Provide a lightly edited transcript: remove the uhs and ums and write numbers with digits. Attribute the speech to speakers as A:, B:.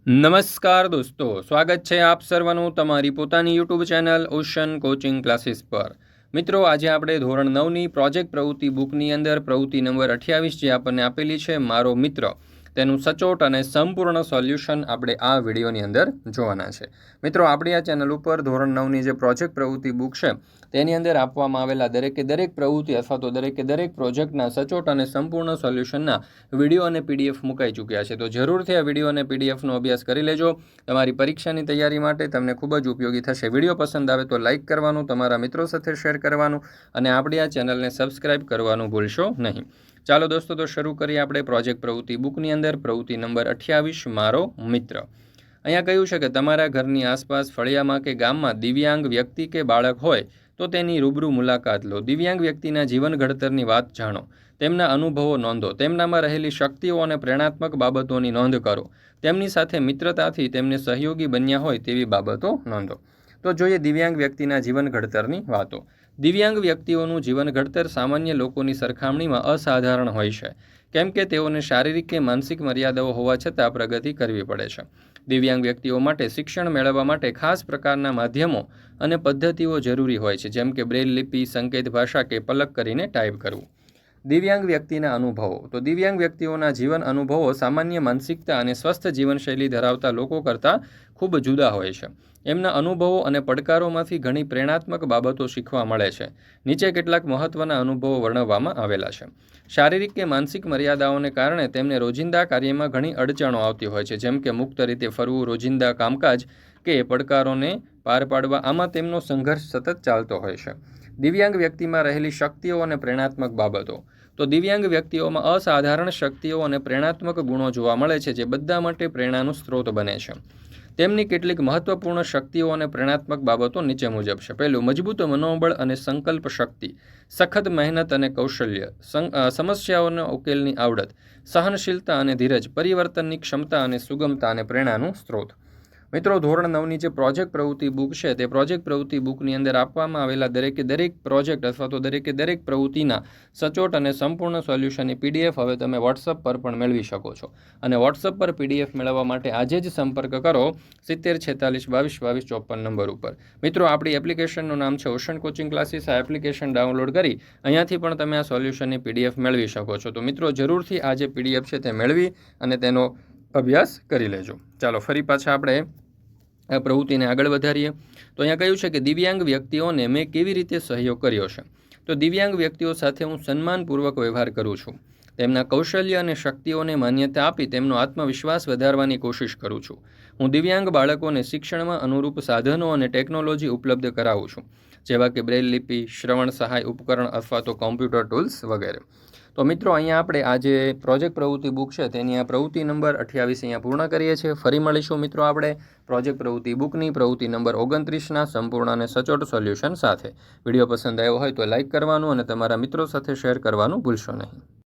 A: નમસ્કાર દોસ્તો, સ્વાગત છે આપ સર્વનું તમારી પોતાની YouTube channel ocean coaching classes પર। મિત્રો, આજે આપણે ધોરણ 9ની પ્રોજેક્ટ પ્રવૃત્તિ બુકની અંદર પ્રવૃત્તિ નંબર 28 જે આપણને આપેલી છે મારો મિત્ર, તેનું સચોટ અને સંપૂર્ણ સોલ્યુશન આપણે આ વિડીયોની અંદર જોવાના છે। મિત્રો, આપણી આ ચેનલ ઉપર ધોરણ 9ની જે પ્રોજેક્ટ પ્રવૃત્તિ બુક છે તેની અંદર આપવામાં આવેલા દરેકે દરેક પ્રવૃત્તિ અથવા તો દરેકે દરેક પ્રોજેક્ટના સચોટ અને સંપૂર્ણ સોલ્યુશનના વિડીયો અને પીડીએફ મુકાઈ ચૂક્યા છે। તો જરૂરથી આ વિડીયો અને પીડીએફનો અભ્યાસ કરી લેજો। તમારી પરીક્ષાની તૈયારી માટે તમને ખૂબ જ ઉપયોગી થશે। વિડીયો પસંદ આવે તો લાઇક કરવાનું, તમારા મિત્રો સાથે શેર કરવાનું અને આપણી આ ચેનલને સબસ્ક્રાઇબ કરવાનું ભૂલશો નહીં। ચાલો દોસ્તો, તો શરૂ કરીએ આપણે પ્રોજેક્ટ પ્રવૃત્તિ બુકની અંદર પ્રવૃત્તિ નંબર 28 મારો મિત્ર। અહીંયા કહ્યું છે કે તમારા ઘરની આસપાસ ફળિયામાં કે ગામમાં દિવ્યાંગ વ્યક્તિ કે બાળક હોય તો તેની રૂબરૂ મુલાકાત લો। દિવ્યાંગ વ્યક્તિના જીવન ઘડતરની વાત જાણો, તેમના અનુભવો નોંધો, તેમનામાં રહેલી શક્તિઓ અને પ્રેરણાત્મક બાબતોની નોંધ કરો, તેમની સાથે મિત્રતાથી તેમને સહયોગી બન્યા હોય તેવી બાબતો નોંધો। તો જોઈએ દિવ્યાંગ વ્યક્તિના જીવન ઘડતરની વાતો। દિવ્યાંગ વ્યક્તિઓનું જીવન ઘડતર સામાન્ય લોકોની સરખામણીમાં અસાધારણ હોય છે, કેમ કે તેઓને શારીરિક કે માનસિક મર્યાદાઓ હોવા છતાં પ્રગતિ કરવી પડે છે। દિવ્યાંગ વ્યક્તિઓ માટે શિક્ષણ મેળવવા માટે ખાસ પ્રકારના માધ્યમો અને પદ્ધતિઓ જરૂરી હોય છે, જેમ કે બ્રેલ લિપિ, સંકેત ભાષા કે પલક કરીને ટાઈપ કરવું। દિવ્યાંગ વ્યક્તિના અનુભવો। તો દિવ્યાંગ વ્યક્તિઓના જીવન અનુભવો સામાન્ય માનસિકતા અને સ્વસ્થ જીવનશૈલી ધરાવતા લોકો કરતાં ખૂબ જુદા હોય છે। એમના અનુભવો અને પડકારોમાંથી ઘણી પ્રેરણાત્મક બાબતો શીખવા મળે છે। નીચે કેટલાક મહત્ત્વના અનુભવો વર્ણવવામાં આવેલા છે। શારીરિક કે માનસિક મર્યાદાઓને કારણે તેમને રોજિંદા કાર્યમાં ઘણી અડચણો આવતી હોય છે, જેમ કે મુક્ત રીતે ફરવું, રોજિંદા કામકાજ કે પડકારોને પાર પાડવા, આમાં તેમનો સંઘર્ષ સતત ચાલતો હોય છે। દિવ્યાંગ વ્યક્તિમાં રહેલી શક્તિઓ અને પ્રેરણાત્મક બાબતો। તો દિવ્યાંગ વ્યક્તિઓમાં અસાધારણ શક્તિઓ અને પ્રેરણાત્મક ગુણો જોવા મળે છે, જે બધા માટે પ્રેરણાનું સ્ત્રોત બને છે। તેમની કેટલીક મહત્વપૂર્ણ શક્તિઓ અને પ્રેરણાત્મક બાબતો નીચે મુજબ છે। પહેલું, મજબૂત મનોબળ અને સંકલ્પ શક્તિ, સખત મહેનત અને કૌશલ્ય, સમસ્યાઓના ઉકેલની આવડત, સહનશીલતા અને ધીરજ, પરિવર્તનની ક્ષમતા અને સુગમતા અને પ્રેરણાનું સ્ત્રોત। મિત્રો, ધોરણ 9ની જે પ્રોજેક્ટ પ્રવૃત્તિ બુક છે તે પ્રોજેક્ટ પ્રવૃત્તિ બુકની અંદર આપવામાં આવેલા દરેકે દરેક પ્રોજેક્ટ અથવા તો દરેકે દરેક પ્રવૃત્તિના સચોટ અને સંપૂર્ણ સોલ્યુશનની પીડીએફ હવે તમે વોટ્સઅપ પર પણ મેળવી શકો છો। અને વોટ્સઅપ પર પીડીએફ મેળવવા માટે આજે જ સંપર્ક કરો 7046222254 નંબર ઉપર। મિત્રો, આપણી એપ્લિકેશનનું નામ છે ઓશન કોચિંગ ક્લાસીસ। આ એપ્લિકેશન ડાઉનલોડ કરી અહીંયાથી પણ તમે આ સોલ્યુશનની પીડીએફ મેળવી શકો છો। તો મિત્રો, જરૂરથી આ જે પીડીએફ છે તે મેળવી અને તેનો અભ્યાસ કરી લેજો। ચાલો ફરી પાછા આપણે આ પ્રવૃત્તિને આગળ વધારીએ। તો અહીંયા કહ્યું છે કે દિવ્યાંગ વ્યક્તિઓને મેં કેવી રીતે સહયોગ કર્યો છે। તો દિવ્યાંગ વ્યક્તિઓ સાથે હું સન્માનપૂર્વક વ્યવહાર કરું છું, તેમના કૌશલ્ય અને શક્તિઓને માન્યતા આપી તેમનો આત્મવિશ્વાસ વધારવાની કોશિશ કરું છું। હું દિવ્યાંગ બાળકોને શિક્ષણમાં અનુરૂપ સાધનો અને ટેકનોલોજી ઉપલબ્ધ કરાવું છું, જેવા કે બ્રેલ લિપિ, શ્રવણ સહાય ઉપકરણ અથવા તો કોમ્પ્યુટર ટૂલ્સ વગેરે। તો મિત્રો, અહીંયા આપણે આ જે પ્રોજેક્ટ પ્રવૃત્તિ બુક છે તેની આ પ્રવૃત્તિ નંબર 28 અહીંયા પૂર્ણ કરીએ છીએ। ફરી મળીશું મિત્રો આપણે પ્રોજેક્ટ પ્રવૃત્તિ બુકની પ્રવૃત્તિ નંબર 29ના સંપૂર્ણ અને સચોટ સોલ્યુશન સાથે। વિડીયો પસંદ આવ્યો હોય તો લાઇક કરવાનું અને તમારા મિત્રો સાથે શેર કરવાનું ભૂલશો નહીં।